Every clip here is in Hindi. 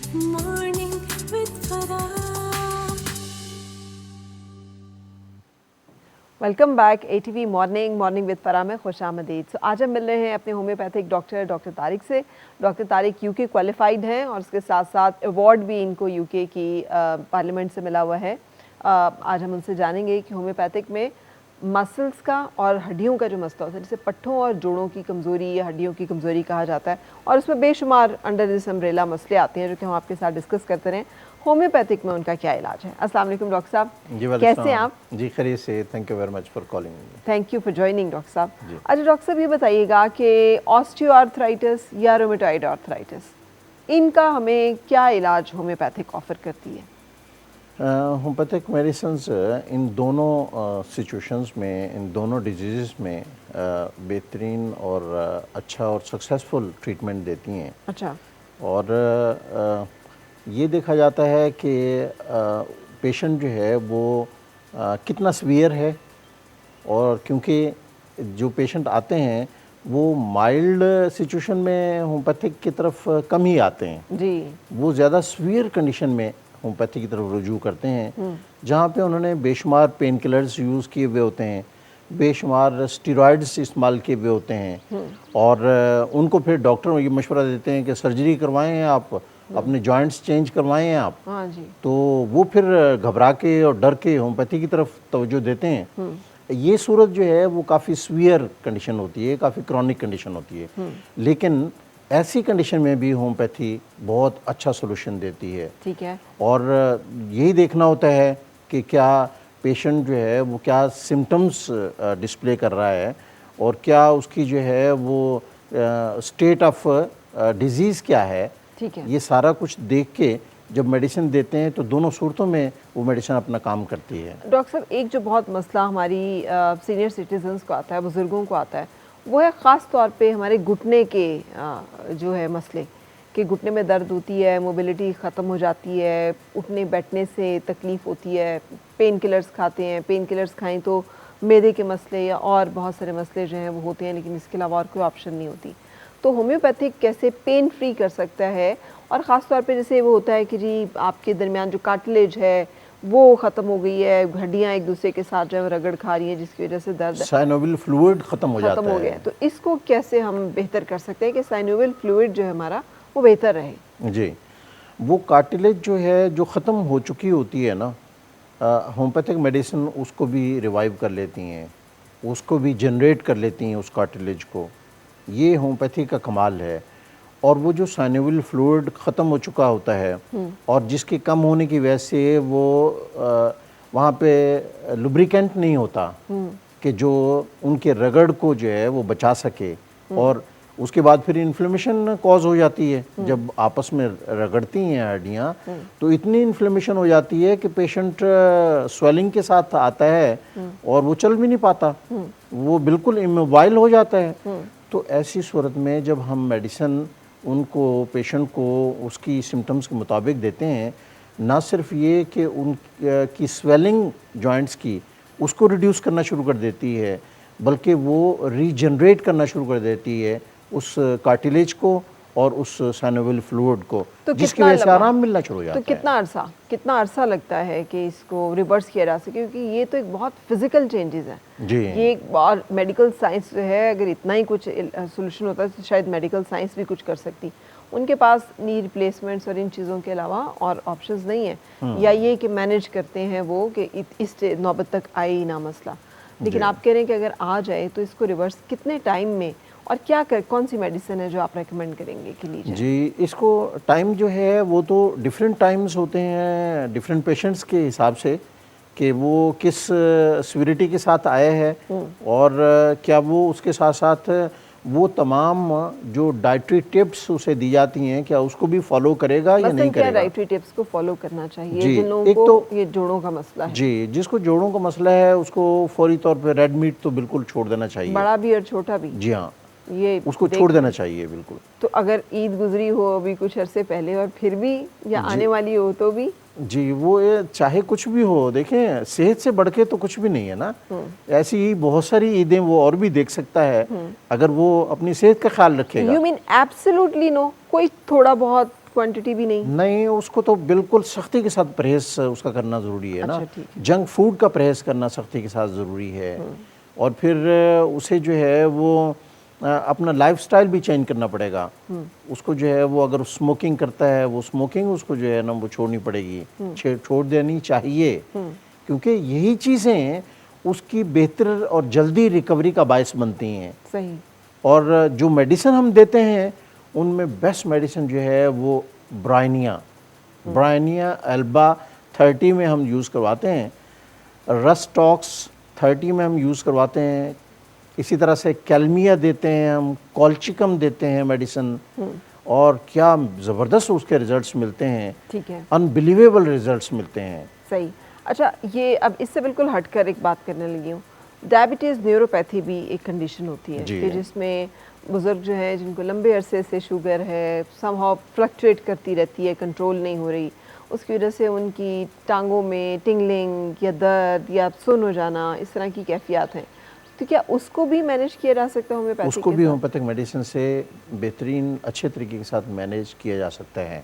Morning with Farah. Welcome back ATV morning with फरा में खुश आमदीद। सो आज हम मिल रहे हैं अपने होम्योपैथिक डॉक्टर तारिक से। डॉक्टर तारिक यूके क्वालिफाइड हैं और उसके साथ साथ अवार्ड भी इनको यूके की पार्लियामेंट से मिला हुआ है। आज हम उनसे जानेंगे कि होम्योपैथिक में मसल्स का और हड्डियों का जो मसला होता है, जिसे पट्ठों और जोड़ों की कमज़ोरी या हड्डियों की कमज़ोरी कहा जाता है, और उसमें बेशुमार अंडर दिस अम्ब्रेला मसले आते हैं जो कि हम आपके साथ डिस्कस करते रहें। होम्योपैथिक में उनका क्या इलाज है? अस्सलाम वालेकुम डॉक्टर साहब, कैसे हैं आप? जी खैरियत से, thank you very much for calling. Thank you for joining doctor साहब। जी। अच्छा डॉक्टर साहब, ये बताइएगा कि ऑस्टियोआर्थराइटिस या रोमेटॉइड आर्थराइटिस, इनका हमें क्या इलाज होम्योपैथिक ऑफर करती है? होम्योपैथिक मेडिसिन्स इन दोनों सिचुएशंस में, इन दोनों डिजीज़ में बेहतरीन और अच्छा और सक्सेसफुल ट्रीटमेंट देती हैं। अच्छा। और ये देखा जाता है कि पेशेंट जो है वो कितना सीवियर है, और क्योंकि जो पेशेंट आते हैं वो माइल्ड सिचुएशन में होम्योपैथिक की तरफ कम ही आते हैं जी। वो ज़्यादा सीवियर कंडीशन में होम्योपैथी की तरफ रुजू करते हैं, जहाँ पे उन्होंने बेशुमार पेन किलर्स यूज़ किए हुए होते हैं, बेशुमार स्टीरॉइड्स इस्तेमाल किए हुए होते हैं, और उनको फिर डॉक्टर ये मशवरा देते हैं कि सर्जरी करवाएं आप, अपने जॉइंट्स चेंज करवाएं आप। हाँ जी। तो वो फिर घबरा के और डर के होम्योपैथी की तरफ तवज्जो देते हैं। ये सूरत जो है वो काफ़ी सीवियर कंडीशन होती है, काफ़ी क्रॉनिक कंडीशन होती है, लेकिन ऐसी कंडीशन में भी होम्योपैथी बहुत अच्छा सोल्यूशन देती है। ठीक है। और यही देखना होता है कि क्या पेशेंट जो है वो क्या सिम्टम्स डिस्प्ले कर रहा है, और क्या उसकी जो है वो स्टेट ऑफ डिजीज़ क्या है। ठीक है। ये सारा कुछ देख के जब मेडिसिन देते हैं तो दोनों सूरतों में वो मेडिसिन अपना काम करती है। डॉक्टर साहब, एक जो बहुत मसला हमारी सीनियर सिटीजन्स को आता है, बुज़ुर्गों को आता है, वो है ख़ास तौर पे हमारे घुटने के जो है मसले, कि घुटने में दर्द होती है, मोबिलिटी ख़त्म हो जाती है, उठने बैठने से तकलीफ़ होती है, पेन किलर्स खाते हैं, पेन किलर्स खाएं तो मैदे के मसले या और बहुत सारे मसले जो हैं वो होते हैं, लेकिन इसके अलावा और कोई ऑप्शन नहीं होती। तो होम्योपैथिक कैसे पेन फ्री कर सकता है? और ख़ास तौर पे जैसे वो होता है कि जी आपके दरमियान जो कार्टिलेज है वो ख़त्म हो गई है, हड्डियाँ एक दूसरे के साथ जो है रगड़ खा रही हैं, जिसकी वजह से दर्द साइनोवियल फ्लूइड ख़त्म हो जाता हो गया है। है। तो इसको कैसे हम बेहतर कर सकते हैं कि साइनोवियल फ्लूइड जो है हमारा वो बेहतर रहे? जी, वो कार्टिलेज जो है जो ख़त्म हो चुकी होती है ना, होम्योपैथिक मेडिसिन उसको भी रिवाइव कर लेती हैं, उसको भी जनरेट कर लेती हैं उस कार्टिलेज को। ये होम्योपैथी का कमाल है। और वो जो साइनोवियल फ्लूइड ख़त्म हो चुका होता है और जिसके कम होने की वजह से वो वहाँ पे लुब्रिकेंट नहीं होता कि जो उनके रगड़ को जो है वो बचा सके, और उसके बाद फिर इन्फ्लेमेशन कॉज हो जाती है। जब आपस में रगड़ती हैं हड्डियाँ तो इतनी इन्फ्लेमेशन हो जाती है कि पेशेंट स्वेलिंग के साथ आता है और वो चल भी नहीं पाता, वो बिल्कुल इमोबाइल हो जाता है। तो ऐसी सूरत में जब हम मेडिसिन उनको, पेशेंट को उसकी सिम्टम्स के मुताबिक देते हैं, ना सिर्फ ये कि उनकी स्वेलिंग जॉइंट्स की उसको रिड्यूस करना शुरू कर देती है, बल्कि वो रीजनरेट करना शुरू कर देती है उस कार्टिलेज को और उस साइनोवियल फ्लूइड को, तो जिसकी वजह से आराम मिलना शुरू हो जाता तो है। कितना अरसा लगता है कि इसको रिवर्स किया जा सके? क्योंकि ये तो एक बहुत फिजिकल चेंजेस हैं जी। ये और मेडिकल साइंस जो है, अगर इतना ही कुछ सोल्यूशन होता है तो शायद मेडिकल साइंस भी कुछ कर सकती। उनके पास नी रिप्लेसमेंट्स और इन चीज़ों के अलावा और ऑप्शंस नहीं है, या ये कि मैनेज करते हैं वो कि इस नौबत तक आए ही ना मसला। लेकिन आप कह रहे हैं कि अगर आ जाए तो इसको रिवर्स कितने टाइम में, और कौन सी मेडिसिन है जो आप रेकमेंड करेंगे कि लीजिए? जी, इसको टाइम जो है वो तो डिफरेंट टाइम्स होते हैं डिफरेंट पेशेंट्स के हिसाब से, कि वो किस सीवियरिटी के साथ आए हैं, और क्या वो उसके साथ साथ वो तमाम जो डाइटरी टिप्स उसे दी जाती हैं क्या उसको भी फॉलो करेगा या नहीं क्या करेगा। डाइटरी टिप्स को फॉलो करना चाहिए जी, जिन लोगों एक को तो ये जोड़ों का मसला है? जी, जिसको जोड़ों का मसला है उसको फौरी तौर पे रेड मीट तो बिल्कुल छोड़ देना चाहिए। बड़ा भी और छोटा भी? जी हाँ, ये उसको छोड़ देना चाहिए बिल्कुल। तो अगर ईद गुजरी हो अभी कुछ अरसे पहले और फिर भी, या आने वाली हो तो भी? जी, वो ये चाहे कुछ भी हो, देखें सेहत से बढ़ के तो कुछ भी नहीं है ना। ऐसी ही बहुत सारी ईदें वो और भी देख सकता है अगर वो अपनी सेहत का ख्याल रखेगा। You mean absolutely no? कोई थोड़ा बहुत क्वांटिटी भी नहीं? नहीं, उसको तो बिल्कुल सख्ती के साथ परहेज़ उसका करना ज़रूरी है ना। ठीक है। जंक फूड का परहेज़ करना सख्ती के साथ ज़रूरी है। और फिर उसे जो है वो अपना लाइफस्टाइल भी चेंज करना पड़ेगा। उसको जो है वो अगर स्मोकिंग करता है, वो स्मोकिंग उसको जो है ना वो छोड़नी पड़ेगी, छोड़ देनी चाहिए, क्योंकि यही चीज़ें उसकी बेहतर और जल्दी रिकवरी का बायस बनती हैं। सही। और जो मेडिसिन हम देते हैं उनमें बेस्ट मेडिसिन जो है वो ब्रायनिया एल्बा 30 में हम यूज़ करवाते हैं, रस्टॉक्स 30 में हम यूज़ करवाते हैं, इसी तरह से कैल्मिया देते हैं हम, कॉल्चिकम देते हैं मेडिसिन, और क्या ज़बरदस्त उसके रिजल्ट्स मिलते हैं। ठीक है। अनबिलीवेबल रिजल्ट्स मिलते हैं। सही। अच्छा, ये अब इससे बिल्कुल हटकर एक बात करने लगी हूँ। डायबिटीज़ न्यूरोपैथी भी एक कंडीशन होती है कि जिसमें बुज़ुर्ग जो हैं जिनको लंबे अरसे से शुगर है, समहाउ फ्लक्चुएट करती रहती है, कंट्रोल नहीं हो रही, उसकी वजह से उनकी टांगों में टिंगलिंग या दर्द या सुन्न हो जाना, इस तरह की कैफियत हैं। तो क्या उसको भी मैनेज किया जा सकता है होम्योपैथी? उसको भी होम्योपैथिक मेडिसिन से बेहतरीन अच्छे तरीके के साथ मैनेज किया जा सकता है।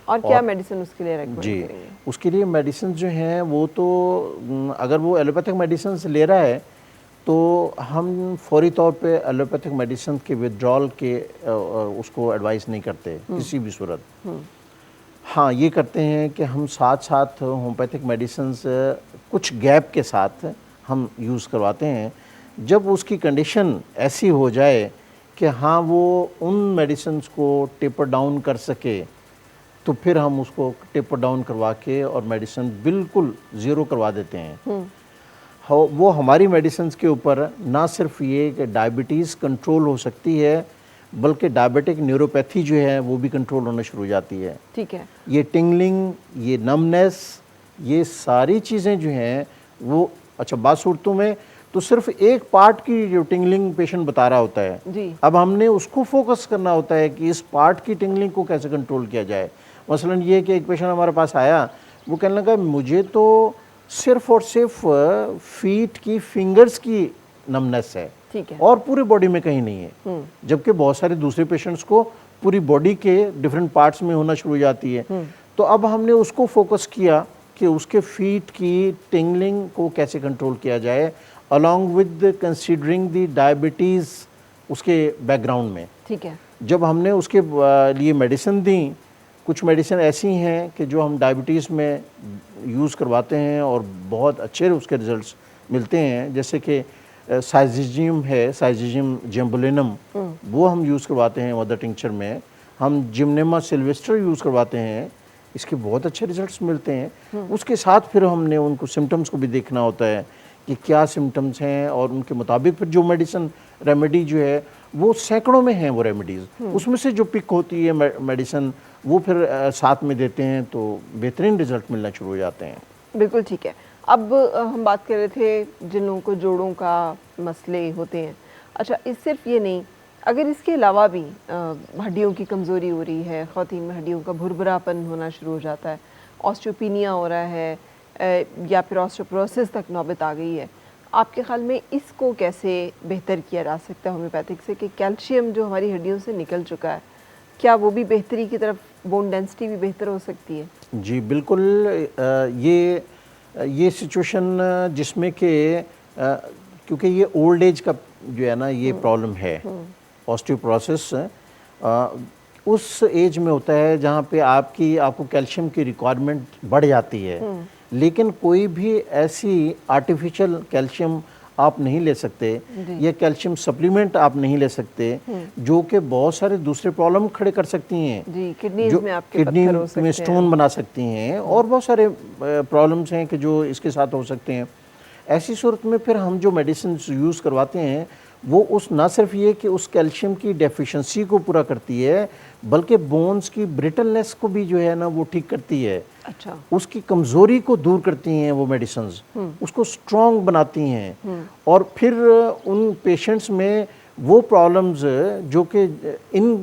और क्या मेडिसिन उसके लिए रेकमेंड जी, करेंगे? उसके लिए मेडिसिन जो हैं वो तो अगर वो एलोपैथिक मेडिसिन ले रहा है तो हम फौरी तौर पे एलोपैथिक मेडिसिन के विड्रॉल के उसको एडवाइस नहीं करते किसी भी सूरत। हाँ, ये करते हैं कि हम साथ साथ होम्योपैथिक मेडिसिन कुछ गैप के साथ हम यूज़ करवाते हैं। जब उसकी कंडीशन ऐसी हो जाए कि हाँ वो उन मेडिसिन को टेपर डाउन कर सके, तो फिर हम उसको टेपर डाउन करवा के और मेडिसिन बिल्कुल ज़ीरो करवा देते हैं। वो हमारी मेडिसिन के ऊपर ना सिर्फ ये कि डायबिटीज़ कंट्रोल हो सकती है, बल्कि डायबिटिक न्यूरोपैथी जो है वो भी कंट्रोल होना शुरू हो जाती है। ठीक है। ये टिंगलिंग, ये नमनेस, ये सारी चीज़ें जो हैं वो, अच्छा बात सूरतों में तो सिर्फ एक पार्ट की जो टिंगलिंग पेशेंट बता रहा होता है जी। अब हमने उसको फोकस करना होता है कि इस पार्ट की टिंगलिंग को कैसे कंट्रोल किया जाए। मसलन ये कि एक पेशेंट हमारे पास आया, वो कहने लगा मुझे तो सिर्फ और सिर्फ फीट की फिंगर्स की नमनेस है, ठीक है, और पूरी बॉडी में कहीं नहीं है, जबकि बहुत सारे दूसरे पेशेंट्स को पूरी बॉडी के डिफरेंट पार्ट्स में होना शुरू हो जाती है। तो अब हमने उसको फोकस किया कि उसके फीट की टिंगलिंग को कैसे कंट्रोल किया जाए, along with considering the diabetes उसके बैकग्राउंड में। ठीक है। जब हमने उसके लिए मेडिसिन दी, कुछ मेडिसिन ऐसी हैं कि जो हम डायबिटीज़ में यूज़ करवाते हैं और बहुत अच्छे उसके रिजल्ट्स मिलते हैं, जैसे कि साइजिजियम है, साइजिजियम जेम्बुलिनम, वो हम यूज़ करवाते हैं मदर टिंक्चर में। हम जिम्नेमा सिल्वेस्टर यूज़ करवाते हैं, इसके बहुत अच्छे रिजल्ट्स मिलते हैं। उसके साथ फिर हमने उनको सिम्टम्स को भी देखना होता है कि क्या सिम्टम्स हैं, और उनके मुताबिक फिर जो मेडिसिन रेमेडी जो है वो सैकड़ों में हैं वो रेमेडीज़, उसमें से जो पिक होती है मेडिसिन वो फिर साथ में देते हैं, तो बेहतरीन रिजल्ट मिलना शुरू हो जाते हैं। बिल्कुल ठीक है। अब हम बात कर रहे थे जिन लोगों को जोड़ों का मसले होते हैं। अच्छा, इस सिर्फ ये नहीं, अगर इसके अलावा भी हड्डियों की कमज़ोरी हो रही है, ख़वातीन में हड्डियों का भुरभुरापन होना शुरू हो जाता है, ऑस्टियोपीनिया हो रहा है, या फिर ऑस्टियोपोरोसिस तक नौबत आ गई है, आपके ख्याल में इसको कैसे बेहतर किया जा सकता है होम्योपैथिक से, कि कैल्शियम जो हमारी हड्डियों से निकल चुका है, क्या वो भी बेहतरी की तरफ, बोन डेंसिटी भी बेहतर हो सकती है? जी बिल्कुल। ये सिचुएशन जिसमें कि क्योंकि ये ओल्ड एज का जो है ना ये प्रॉब्लम है, ऑस्टियोपोरोसिस उस एज में होता है जहाँ पे आपको कैल्शियम की रिक्वायरमेंट बढ़ जाती है, लेकिन कोई भी ऐसी आर्टिफिशियल कैल्शियम आप नहीं ले सकते या कैल्शियम सप्लीमेंट आप नहीं ले सकते जो कि बहुत सारे दूसरे प्रॉब्लम खड़े कर सकती हैं। जी, किडनीज में आपके किडनी पत्थर हो सकते में स्टोन बना सकती हैं, और बहुत सारे प्रॉब्लम्स हैं कि जो इसके साथ हो सकते हैं। ऐसी सूरत में फिर हम जो मेडिसिन यूज़ करवाते हैं वो ना सिर्फ ये कि उस कैल्शियम की डेफिशिएंसी को पूरा करती है, बल्कि बोन्स की ब्रिटलनेस को भी जो है ना वो ठीक करती है। अच्छा। उसकी कमज़ोरी को दूर करती हैं वो मेडिसिन्स, उसको स्ट्रॉन्ग बनाती हैं, और फिर उन पेशेंट्स में वो प्रॉब्लम्स जो कि इन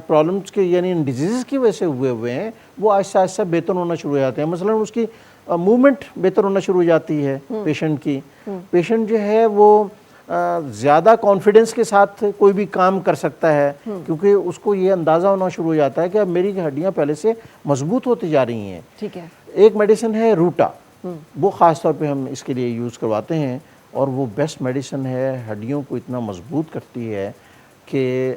प्रॉब्लम्स के यानी इन डिजीज़ की वजह से हुए हैं वो आहिस्ता आहिस्ता बेहतर होना शुरू हो जाते हैं। मसलन उसकी मूवमेंट बेहतर होना शुरू हो जाती है पेशेंट की। पेशेंट जो है वो ज़्यादा कॉन्फिडेंस के साथ कोई भी काम कर सकता है, क्योंकि उसको ये अंदाज़ा होना शुरू हो जाता है कि अब मेरी हड्डियाँ पहले से मजबूत होती जा रही हैं। ठीक है। एक मेडिसिन है रूटा, वो ख़ास तौर पे हम इसके लिए यूज़ करवाते हैं और वो बेस्ट मेडिसिन है, हड्डियों को इतना मजबूत करती है कि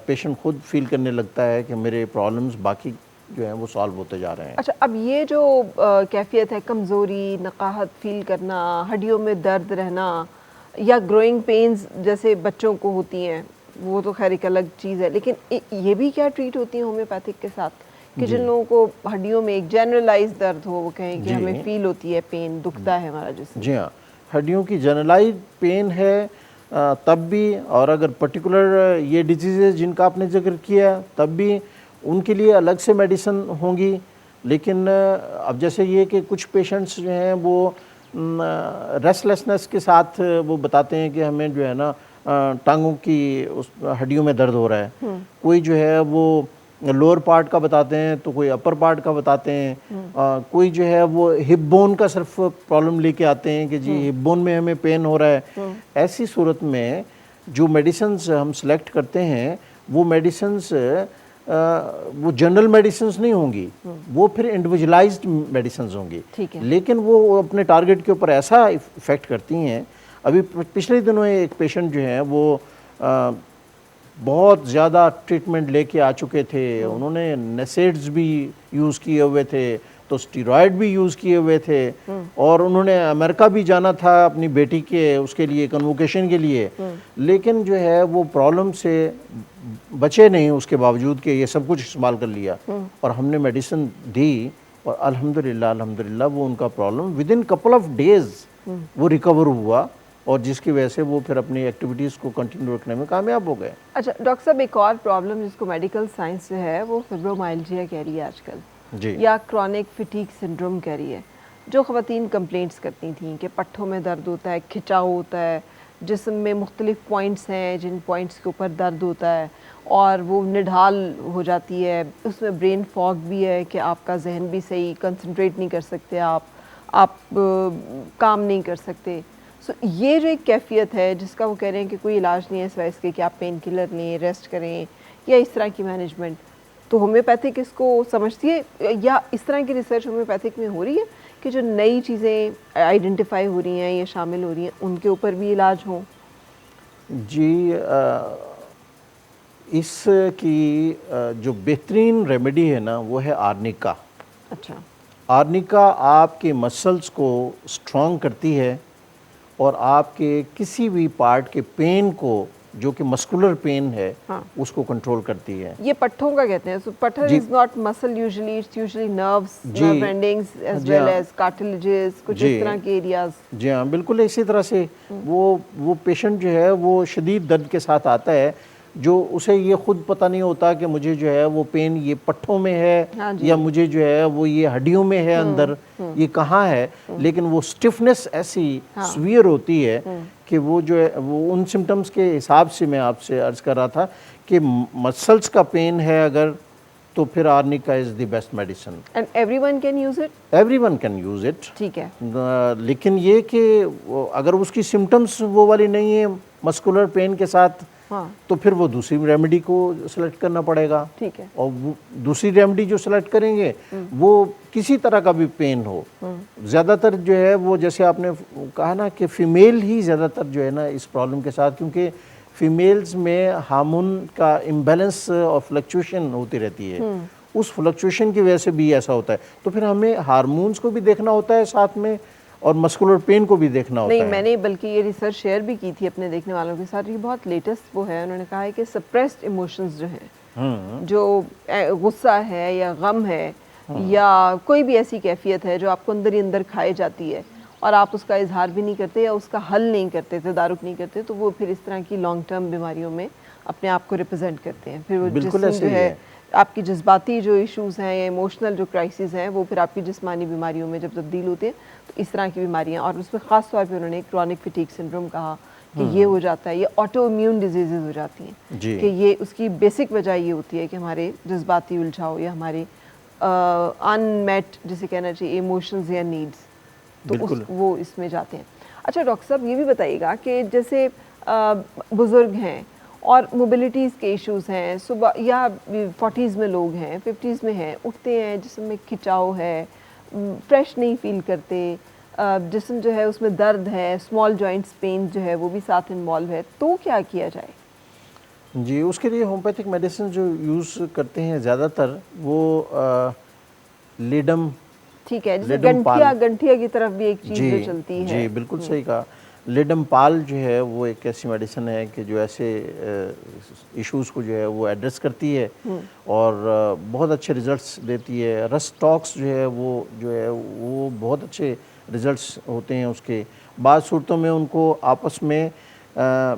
पेशेंट खुद फील करने लगता है कि मेरे प्रॉब्लम्स बाकी जो हैं वो सॉल्व होते जा रहे हैं। अच्छा, अब ये जो कैफियत है, कमज़ोरी, नकाहत फील करना, हड्डियों में दर्द रहना या ग्रोइंग पेन्स जैसे बच्चों को होती हैं, वो तो खैर एक अलग चीज़ है, लेकिन ये भी क्या ट्रीट होती हैं होम्योपैथिक के साथ कि जिन लोगों को हड्डियों में एक जनरलाइज दर्द हो, वो कहें कि हमें फील होती है, पेन दुखता है हमारा जिस्म? जी हाँ, हड्डियों की जनरलाइज पेन है तब भी, और अगर पर्टिकुलर ये डिजीज़ जिनका आपने जिक्र किया तब भी उनके लिए अलग से मेडिसिन होंगी। लेकिन अब जैसे ये कि कुछ पेशेंट्स जो हैं वो रेस्टलेसनेस के साथ वो बताते हैं कि हमें जो है ना टांगों की उस हड्डियों में दर्द हो रहा है, कोई जो है वो लोअर पार्ट का बताते हैं, तो कोई अपर पार्ट का बताते हैं, कोई जो है वो हिप बोन का सिर्फ प्रॉब्लम लेके आते हैं कि जी हिप बोन में हमें पेन हो रहा है। ऐसी सूरत में जो मेडिसिन्स हम सेलेक्ट करते हैं वो मेडिसिन्स वो जनरल मेडिसिन्स नहीं होंगी, वो फिर इंडिविजुअलाइज्ड मेडिसिन्स होंगी, लेकिन वो अपने टारगेट के ऊपर ऐसा इफेक्ट करती हैं। अभी पिछले दिनों एक पेशेंट जो है वो बहुत ज़्यादा ट्रीटमेंट लेके आ चुके थे, उन्होंने नेसेड्स भी यूज़ किए हुए थे, तो स्टीरॉयड भी यूज़ किए हुए थे, और उन्होंने अमेरिका भी जाना था अपनी बेटी के उसके लिए कन्वोकेशन के लिए, लेकिन जो है वो प्रॉब्लम से बचे नहीं उसके बावजूद कि ये सब कुछ इस्तेमाल कर लिया, और हमने मेडिसिन दी और अल्हम्दुलिल्लाह वो उनका problem with in couple of days वो रिकवर हुआ, और जिसकी वजह से वो फिर अपनी एक्टिविटीज़ को कंटिन्यू रखने में कामयाब हो गए। अच्छा डॉक्टर साहब, एक और प्रॉब्लम जिसको मेडिकल साइंस जो है वो फिब्रोमाइल्जिया कह रही है आजकल जी, या क्रॉनिक फटीग सिंड्रोम कह रही है, जो ख़वातीन कंप्लेंट्स करती थी कि पट्ठों में दर्द होता है, खिंचाव होता है, जिस्म में मुख्तलिफ पॉइंट्स हैं जिन पॉइंट्स के ऊपर दर्द होता है और वो निढाल हो जाती है, उसमें ब्रेन फॉग भी है कि आपका जहन भी सही कंसंट्रेट नहीं कर सकते, आप काम नहीं कर सकते। सो ये जो एक कैफियत है जिसका वो कह रहे हैं कि कोई इलाज नहीं है सिवाय इसके कि आप पेन किलर लें, रेस्ट करें या इस तरह की मैनेजमेंट, तो होम्योपैथिक इसको समझती है या इस तरह की रिसर्च होम्योपैथिक में हो रही है कि जो नई चीज़ें आइडेंटिफाई हो रही हैं या शामिल हो रही हैं उनके ऊपर भी इलाज हो? जी, इसकी जो बेहतरीन रेमेडी है ना वो है आर्निका। अच्छा, आर्निका आपके मसल्स को स्ट्रॉन्ग करती है और आपके किसी भी पार्ट के पेन को, जो कि मस्कुलर पेन है, उसको कंट्रोल करती है। ये पट्ठों का कहते हैं, सो पट्ठर is not muscle usually, it's usually nerves, nerve endings as well as cartilages, कुछ इस तरह के एरियाज। जी हाँ, बिल्कुल इसी तरह से वो पेशेंट जो है वो शदीद दर्द के साथ आता है, जो उसे ये खुद पता नहीं होता कि मुझे जो है वो पेन ये पट्ठों में है या मुझे जो है वो ये हड्डियों में है अंदर, ये कहाँ है, लेकिन वो स्टिफनेस ऐसी सीवियर होती है कि वो जो है वो उन सिम्टम्स के हिसाब से मैं आपसे अर्ज़ कर रहा था कि मसल्स का पेन है अगर, तो फिर arnica is the best medicine and everyone can use it. Everyone can use it, ठीक है, लेकिन ये कि अगर उसकी सिम्टम्स वो वाली नहीं है मस्कुलर पेन के साथ, तो फिर वो दूसरी रेमेडी को सेलेक्ट करना पड़ेगा। ठीक है, और वो दूसरी रेमेडी जो सेलेक्ट करेंगे वो किसी तरह का भी पेन हो, ज़्यादातर जो है वो जैसे आपने कहा ना कि फ़ीमेल ही ज़्यादातर जो है ना इस प्रॉब्लम के साथ, क्योंकि फ़ीमेल्स में हार्मोन का इम्बैलेंस और फ्लक्चुएशन होती रहती है, उस फ्लक्चुएशन की वजह से भी ऐसा होता है, तो फिर हमें हार्मोन्स को भी देखना होता है साथ में और मस्कुलर पेन को भी देखना होता है। नहीं, मैंने बल्कि ये रिसर्च शेयर भी की थी अपने देखने वालों के साथ, ये बहुत लेटेस्ट वो है, उन्होंने कहा है कि सप्रेस्ड इमोशंस जो हैं, जो गुस्सा है या गम है या कोई भी ऐसी कैफियत है जो आपको अंदर ही अंदर खाई जाती है और आप उसका इजहार भी नहीं करते या उसका हल नहीं करते, तदारुक नहीं करते, तो वो फिर इस तरह की लॉन्ग टर्म बीमारियों में अपने आप को रिप्रेजेंट करते हैं। फिर वो जिस्म जो है, आपकी जज्बाती जो इश्यूज़ हैं या इमोशनल जो क्राइसिस हैं, वो फिर आपकी जिस्मानी बीमारियों में जब तब्दील होते हैं, तो इस तरह की बीमारियां, और उसमें ख़ास तौर पे उन्होंने क्रॉनिक फटीग सिंड्रोम कहा कि ये हो जाता है, ये ऑटो इम्यून डिजीज़ हो जाती हैं कि ये उसकी बेसिक वजह ये होती है कि हमारे जज्बाती उलझाव या हमारे अनमेट जिसे कहना चाहिए इमोशंस या नीड्स, तो वो इसमें जाते हैं। अच्छा डॉक्टर साहब, ये भी बताइएगा कि जैसे बुज़ुर्ग हैं और मोबिलिटीज़ के इश्यूज़ हैं, सुबह या 40s में लोग हैं, 50s में हैं, उठते हैं जिस्म में खिंचाव है, फ्रेश नहीं फील करते, जिस्म जो है उसमें दर्द है, स्मॉल जॉइंट्स पेन जो है वो भी साथ इन्वॉल्व है, तो क्या किया जाए? जी, उसके लिए होम्योपैथिक मेडिसिन जो यूज़ करते हैं ज़्यादातर वो लेडम, ठीक है, जैसे लेडम पाल, गंठिया की तरफ भी एक चीज़ जी जो चलती है। जी बिल्कुल सही कहा। लेडम पाल जो है वो एक ऐसी मेडिसिन है कि जो ऐसे इश्यूज़ को जो है वो एड्रेस करती है और बहुत अच्छे रिजल्ट्स देती है। रस टॉक्स जो है वो बहुत अच्छे रिजल्ट्स होते हैं उसके। बाद सूरतों में उनको आपस में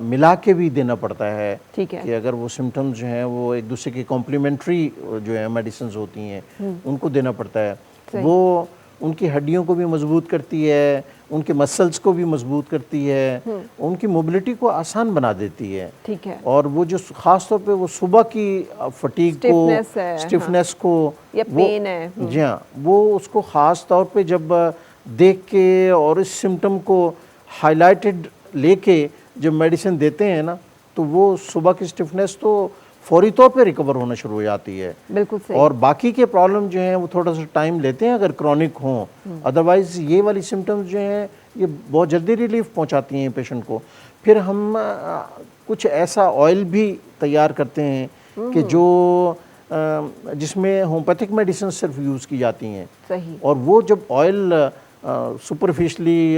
मिला के भी देना पड़ता है, ठीक है, कि अगर वो सिम्टम्स जो हैं वो एक दूसरे की कॉम्प्लीमेंट्री जो है मेडिसिन होती हैं उनको देना पड़ता है। वो उनकी हड्डियों को भी मजबूत करती है, उनके मसल्स को भी मजबूत करती है, उनकी मोबिलिटी को आसान बना देती है। ठीक है, और वो जो ख़ास तौर पे वो सुबह की फटीग को, स्टिफनेस को या पेन है, जी हाँ, वो उसको ख़ास तौर पे जब देख के और इस सिम्टम को हाईलाइटेड लेके जब मेडिसिन देते हैं ना, तो वो सुबह की स्टिफनेस तो फौरी तौर पे रिकवर होना शुरू हो जाती है। बिल्कुल सही। और बाकी के प्रॉब्लम जो हैं वो थोड़ा सा टाइम लेते हैं अगर क्रॉनिक हों, अदरवाइज ये वाली सिम्टम्स जो हैं ये बहुत जल्दी रिलीफ पहुंचाती हैं पेशेंट को। फिर हम कुछ ऐसा ऑयल भी तैयार करते हैं कि जो जिसमें होम्योपैथिक मेडिसिन सिर्फ यूज़ की जाती हैं। सही। और वो जब ऑयल सुपरफिशली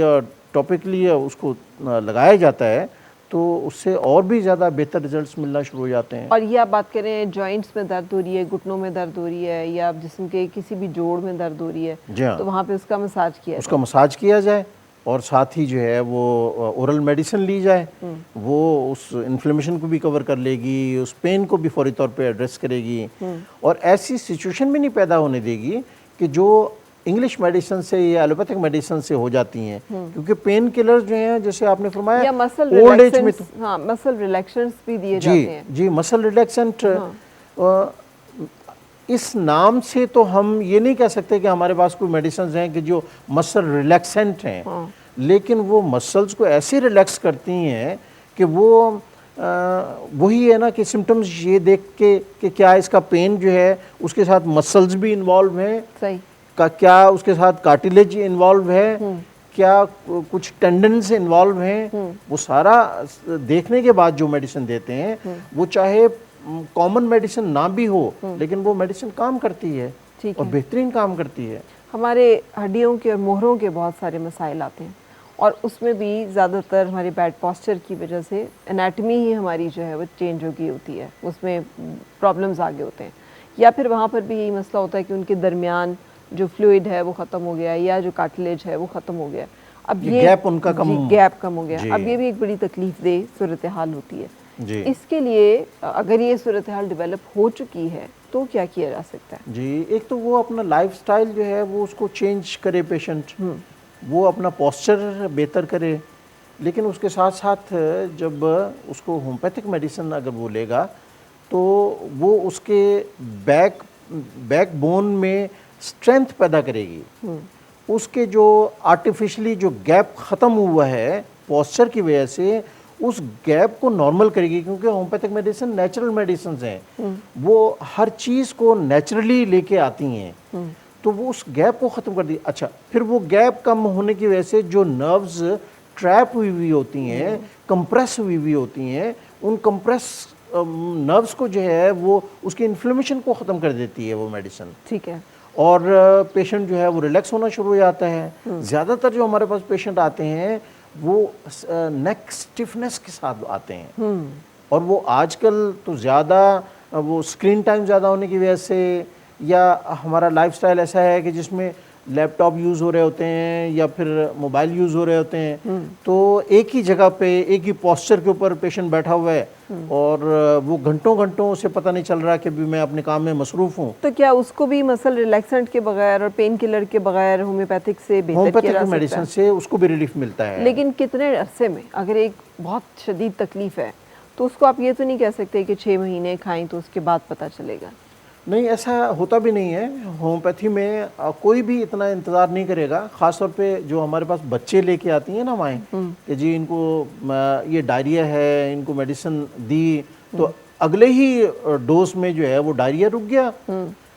टॉपिकली उसको लगाया जाता है तो उससे और भी ज़्यादा बेहतर रिजल्ट्स मिलना शुरू हो जाते हैं। और ये आप बात करें जॉइंट्स में दर्द हो रही है, घुटनों में दर्द हो रही है या जिस्म के किसी भी जोड़ में दर्द हो रही है, तो वहाँ पे उसका मसाज किया जाए और साथ ही जो है वो ओरल मेडिसिन ली जाए, वो उस इन्फ्लेमेशन को भी कवर कर लेगी, उस पेन को भी फौरी तौर पे एड्रेस करेगी और ऐसी सिचुएशन भी नहीं पैदा होने देगी कि जो इंग्लिश मेडिसिन से या एलोपैथिक मेडिसिन से हो जाती हैं। क्योंकि पेन किलर जो हैं जैसे आपने फरमाया या मसल ओल्ड एज में तो हाँ, मसल रिलैक्सेंट्स भी दिए जाते हैं। जी, मसल रिलैक्सेंट इस नाम से तो हम ये नहीं कह सकते कि हमारे पास कोई मेडिसिन हैं कि जो मसल रिलैक्सेंट हैं, लेकिन वो मसल्स को ऐसे रिलैक्स करती हैं कि वो वही है ना कि सिम्टम्स ये देख के कि क्या इसका पेन जो है उसके साथ मसल्स भी इन्वॉल्व हैं, सही का क्या उसके साथ कार्टिलेज इन्वॉल्व है, क्या कुछ टेंडन्स इन्वॉल्व हैं, वो सारा देखने के बाद जो मेडिसिन देते हैं वो चाहे कॉमन मेडिसिन ना भी हो लेकिन वो मेडिसिन काम करती है और बेहतरीन काम करती है। हमारे हड्डियों के और मोहरों के बहुत सारे मसाइल आते हैं और उसमें भी ज़्यादातर हमारे बैड पोस्चर की वजह से एनाटमी ही हमारी जो है वो चेंज हो गई होती है, उसमें प्रॉब्लम्स आगे होते हैं। या फिर वहाँ पर भी यही मसला होता है कि उनके दरमियान जो फ्लूइड है वो ख़त्म हो गया या जो कार्टिलेज है वो ख़त्म हो गया। अब ये गैप उनका कम हो गया। अब ये भी एक बड़ी तकलीफ दे सूरत हाल होती है जी। इसके लिए अगर ये सूरत हाल डेवलप हो चुकी है तो क्या किया जा सकता है? जी, एक तो वो अपना लाइफस्टाइल जो है वो उसको चेंज करे पेशेंट, वो अपना पोस्चर बेहतर करे, लेकिन उसके साथ साथ जब उसको होम्योपैथिक मेडिसिन अगर वो लेगा तो वो उसके बैक बोन में स्ट्रेंथ पैदा करेगी। उसके जो आर्टिफिशियली जो गैप ख़त्म हुआ है पोस्चर की वजह से उस गैप को नॉर्मल करेगी, क्योंकि होम्योपैथिक मेडिसिन नेचुरल मेडिसिन हैं, वो हर चीज़ को नेचुरली लेके आती हैं, तो वो उस गैप को ख़त्म कर दी। अच्छा, फिर वो गैप कम होने की वजह से जो नर्व्स ट्रैप हुई होती हैं, कंप्रेस हुई होती हैं, उन कंप्रेस नर्व्स को जो है वो उसकी इन्फ्लेमेशन को ख़त्म कर देती है वो मेडिसिन। ठीक है। और पेशेंट जो है वो रिलैक्स होना शुरू हो जाता है। ज़्यादातर जो हमारे पास पेशेंट आते हैं वो नेक स्टिफनेस के साथ आते हैं और वो आजकल तो ज़्यादा वो स्क्रीन टाइम ज़्यादा होने की वजह से या हमारा लाइफस्टाइल ऐसा है कि जिसमें लैपटॉप यूज़ हो रहे होते हैं या फिर मोबाइल यूज़ हो रहे होते हैं, तो एक ही जगह पे एक ही पोस्चर के ऊपर पेशेंट बैठा हुआ है और वो घंटों घंटों से पता नहीं चल रहा कि भी मैं अपने काम में मसरूफ़ हूँ। तो क्या उसको भी मसल रिलैक्सेंट के बगैर और पेन किलर के बगैर होम्योपैथिक से बेहतर किया जा सकता है? होम्योपैथिक मेडिसिन से उसको भी रिलीफ मिलता है। लेकिन कितने अरसे में? अगर एक बहुत शदीद तकलीफ़ है तो उसको आप ये तो नहीं कह सकते कि 6 महीने खाएं तो उसके बाद पता चलेगा। नहीं, ऐसा होता भी नहीं है। होम्योपैथी में कोई भी इतना इंतज़ार नहीं करेगा, ख़ास तौर पे जो हमारे पास बच्चे लेके आती हैं ना माएँ, कि जी इनको ये डायरिया है, इनको मेडिसिन दी तो अगले ही डोज में जो है वो डायरिया रुक गया।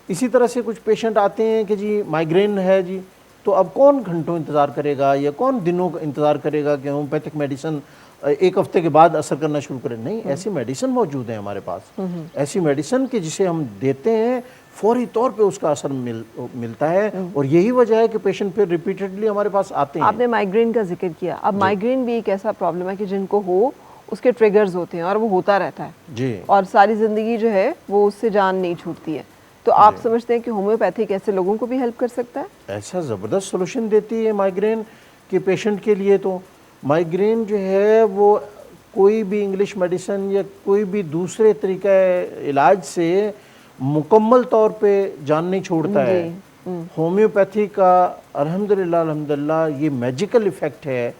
इसी तरह से कुछ पेशेंट आते हैं कि जी माइग्रेन है जी, तो अब कौन घंटों इंतज़ार करेगा या कौन दिनों का इंतज़ार करेगा कि होम्योपैथिक मेडिसिन एक हफ्ते के बाद असर करना शुरू करें। नहीं, ऐसी मेडिसिन मौजूद है हमारे पास, ऐसी मेडिसिन कि जिसे हम देते हैं फौरी तौर पे उसका असर मिलता है और यही वजह है कि पेशेंट फिर रिपीटेडली हमारे पास आते हैं। आपने माइग्रेन का जिक्र किया, अब माइग्रेन भी एक ऐसा प्रॉब्लम है कि जिनको हो उसके ट्रिगर्स होते हैं और वो होता रहता है जी, और सारी ज़िंदगी जो है वो उससे जान नहीं छूटती है। तो आप समझते हैं कि होम्योपैथिक ऐसे लोगों को भी हेल्प कर सकता है? ऐसा ज़बरदस्त सोल्यूशन देती है माइग्रेन के पेशेंट के लिए। तो माइग्रेन जो है वो कोई भी इंग्लिश मेडिसिन या कोई भी दूसरे तरीका इलाज से मुकम्मल तौर पे जान नहीं छोड़ता है। होम्योपैथी का अल्हम्दुलिल्लाह अल्हम्दुलिल्लाह ये मैजिकल इफ़ेक्ट है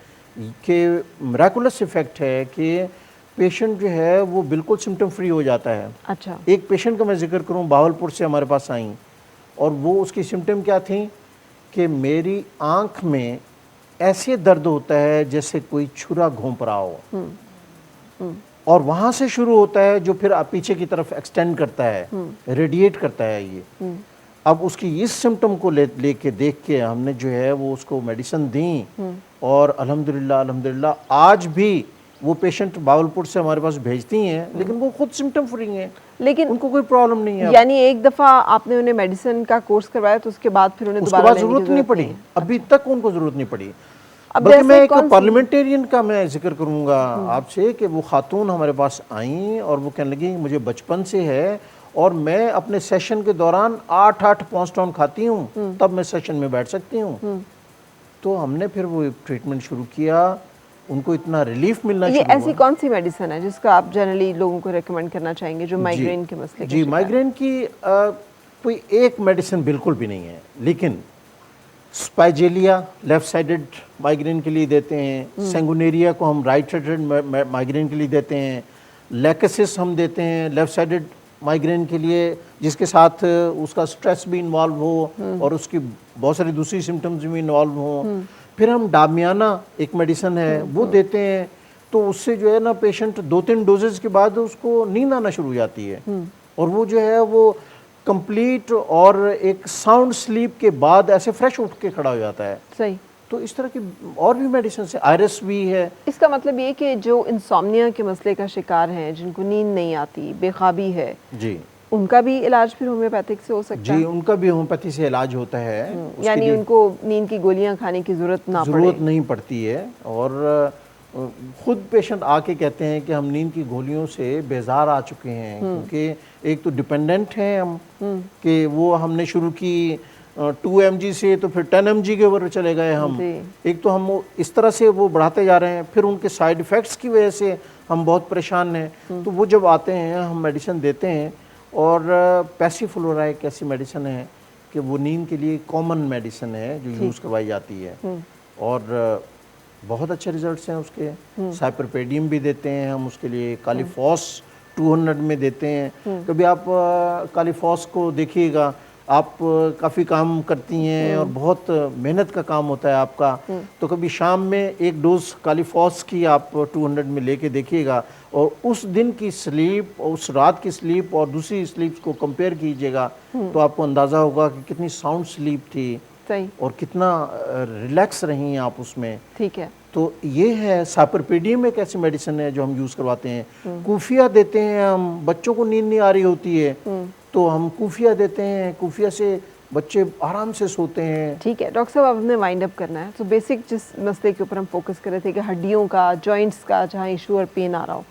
कि मिराकुलस इफ़ेक्ट है कि पेशेंट जो है वो बिल्कुल सिम्टम फ्री हो जाता है। अच्छा, एक पेशेंट का मैं जिक्र करूं, बावलपुर से हमारे पास आई और वो उसकी सिम्टम क्या थी कि मेरी आँख में ऐसे दर्द होता है जैसे कोई छुरा घोंप रहा हो और वहाँ से शुरू होता है जो फिर पीछे की तरफ एक्सटेंड करता है, रेडिएट करता है ये। अब उसकी इस सिम्टम को लेके देख के हमने जो है वो उसको मेडिसिन दी और अल्हम्दुलिल्लाह अल्हम्दुलिल्लाह आज भी वो पेशेंट बावलपुर से हमारे पास भेजती हैं, लेकिन वो खुद सिम्टम फ्री हैं, लेकिन उनको कोई प्रॉब्लम नहीं है। यानी एक दफ़ा आपने उन्हें मेडिसिन का कोर्स करवाया तो उसके बाद फिर उन्हें उसके दोबारा बाद लेने की ज़रूरत नहीं पड़ी, अच्छा। अभी तक उनको ज़रूरत नहीं पड़ी। अब बल्कि जैसे मैं एक कौन सी- पार्लियामेंटेरियन का मैं जिक्र करूंगा आपसे कि वो खातून हमारे पास आई और वो कहने लगी मुझे बचपन से है और मैं अपने सेशन के दौरान 8-8 पॉन्स्टॉन खाती हूँ, तब मैं सेशन में बैठ सकती हूँ। तो हमने फिर वो ट्रीटमेंट शुरू किया, उनको इतना रिलीफ मिलना ये शुरू ऐसी हुआ। कौन सी मेडिसिन है जिसका आप जनरली लोगों को रेकमेंड करना चाहेंगे जो माइग्रेन के मसले का जी, शिकार है? माइग्रेन की कोई एक मेडिसिन बिल्कुल भी नहीं है, लेकिन स्पाइजेलिया लेफ्ट साइडेड माइग्रेन के लिए देते हैं, सेंगुनेरिया को हम राइट साइडेड माइग्रेन के लिए देते हैं, लैकेसिस हम देते हैं लेफ्ट साइडेड माइग्रेन के लिए जिसके साथ उसका स्ट्रेस भी इन्वॉल्व हो और उसकी बहुत सारी दूसरी सिम्टम्स भी इन्वॉल्व हों। फिर हम डामियाना एक मेडिसिन है वो देते हैं, तो उससे जो है ना पेशेंट 2-3 डोजेज के बाद उसको नींद आना शुरू हो जाती है और वो जो है वो कंप्लीट और एक साउंड स्लीप के बाद ऐसे फ्रेश उठ के खड़ा हो जाता है। सही। तो इस तरह की और भी मेडिसिन है, आयरस भी है। इसका मतलब ये कि जो इंसोम्निया के मसले का शिकार हैं, जिनको नींद नहीं आती, बेख्वाबी है, जी उनका भी इलाज फिर होम्योपैथिक से हो सकता जी, है? उनका भी होम्योपैथी से इलाज होता है। उसके यानी लिए उनको नींद की गोलियां खाने की जरूरत ना पड़े। ज़रूरत नहीं पड़ती है और खुद पेशेंट आके कहते हैं कि हम नींद की गोलियों से बेजार आ चुके हैं, क्योंकि एक तो डिपेंडेंट हैं हम कि वो हमने शुरू की 2 mg से तो फिर 10 mg के ऊपर चले गए हम। जी। एक तो हम इस तरह से वो बढ़ाते जा रहे हैं, फिर उनके साइड इफ़ेक्ट्स की वजह से हम बहुत परेशान हैं। तो वो जब आते हैं हम मेडिसिन देते हैं और पैसिफ्लोरा एक ऐसी मेडिसिन है कि वो नींद के लिए कॉमन मेडिसिन है जो यूज़ करवाई जाती है और बहुत अच्छे रिजल्ट्स हैं उसके। साइपरपेडियम भी देते हैं हम उसके लिए, कालीफॉस 200 में देते हैं। कभी आप कालीफॉस को देखिएगा, आप काफ़ी काम करती हैं और बहुत मेहनत का काम होता है आपका, तो कभी शाम में एक डोज कालीफॉस की आप 200 में लेके देखिएगा और उस दिन की स्लीप, उस रात की स्लीप और दूसरी स्लीप को कंपेयर कीजिएगा तो आपको अंदाज़ा होगा कि कितनी साउंड स्लीप थी सही। और कितना रिलैक्स रही हैं आप उसमें। ठीक है। तो ये है साइपरपेडियम एक ऐसी मेडिसिन है जो हम यूज़ करवाते हैं। कूफिया देते हैं हम, बच्चों को नींद नहीं आ रही होती है तो हम कूफिया देते हैं, कूफिया से बच्चे आराम से सोते हैं। ठीक है डॉक्टर साहब, अब हमें वाइंड अप करना है। तो बेसिक जिस मसले के ऊपर हम फोकस कर रहे थे कि हड्डियों का, जॉइंट्स का जहाँ इशू और पेन आ रहा हो,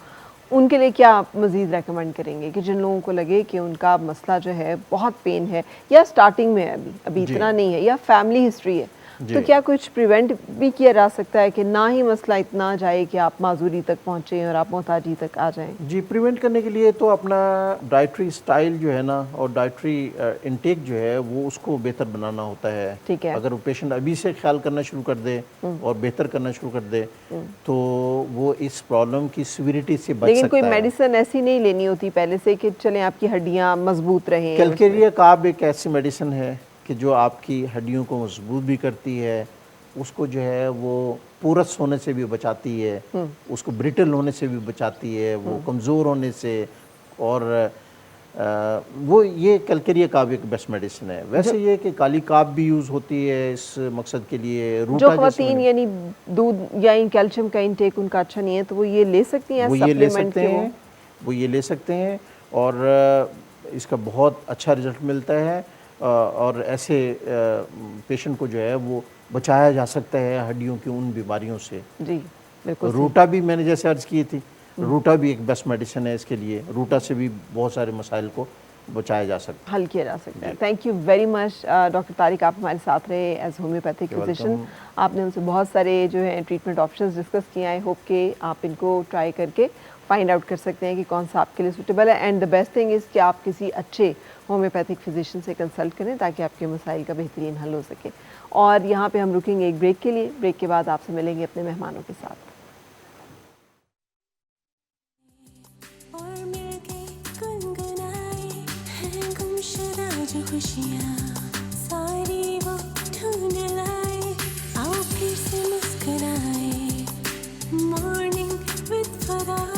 उनके लिए क्या आप मज़ीद रेकमेंड करेंगे कि जिन लोगों को लगे कि उनका मसला जो है बहुत पेन है या स्टार्टिंग में है, अभी इतना नहीं है, या फैमिली हिस्ट्री है, तो क्या कुछ प्रिवेंट भी किया जा सकता है कि ना ही मसला इतना जाए कि आप माजूरी तक पहुँचें और आप मोहताजी तक आ जाएं? जी, प्रिवेंट करने के लिए तो अपना डाइटरी स्टाइल जो है ना और डाइटरी इनटेक जो है वो उसको बेहतर बनाना होता है। ठीक है। अगर वो पेशेंट अभी से ख्याल करना शुरू कर दे और बेहतर करना शुरू कर दे तो वो इस प्रॉब्लम की सिविरिटी से बच लेकिन सकता कोई है। मेडिसिन ऐसी नहीं लेनी होती पहले से कि चलें आपकी हड्डियाँ मजबूत रहें? कैलकेरिया कार्ब एक ऐसी मेडिसिन है कि जो आपकी हड्डियों को मजबूत भी करती है उसको जो है वो पोरस होने से भी बचाती है, उसको ब्रिटल होने से भी बचाती है, वो कमज़ोर होने से। और वो ये कैलकेरिया काब एक बेस्ट मेडिसिन है। वैसे ये कि काली काब भी यूज़ होती है इस मकसद के लिए। जो रूटा ख़वातीन यानी दूध या इन कैल्शियम का इंटेक उनका अच्छा नहीं है तो वो ये ले सकती हैं, वो ये ले सप्लीमेंट सकते के हैं, वो ये ले सकते हैं और इसका बहुत अच्छा रिजल्ट मिलता है। और ऐसे पेशेंट को जो है वो बचाया जा सकता है हड्डियों की उन बीमारियों से। जी बिल्कुल। रूटा भी मैंने जैसे अर्ज़ की थी, रूटा भी एक बेस्ट मेडिसिन है इसके लिए। रूटा से भी बहुत सारे मसाइल को बचाया जा सकता है, हल किया जा सकता है। Thank you very much doctor Tariq, आप हमारे साथ रहे एज होम्योपैथिक फिजिशियन। आपने उनसे बहुत सारे जो है ट्रीटमेंट ऑप्शंस डिस्कस किए। आई होप कि आप इनको ट्राई करके फाइंड आउट कर सकते हैं कि कौन सा आपके लिए सूटेबल है। And the best thing is कि आप किसी अच्छे होम्योपैथिक फिजिशियन से कंसल्ट करें ताकि आपके मसाइल का बेहतरीन हल हो सके। और यहाँ पे हम रुकेंगे एक ब्रेक के लिए। ब्रेक के बाद आपसे मिलेंगे अपने मेहमानों के साथ। और मिलके गुनगुनाए हैं गुमशुदा जो खुशियाँ सारी वो ढूंढ लाए। आओ फिर से मुस्कुराए मॉर्निंग विद फराह।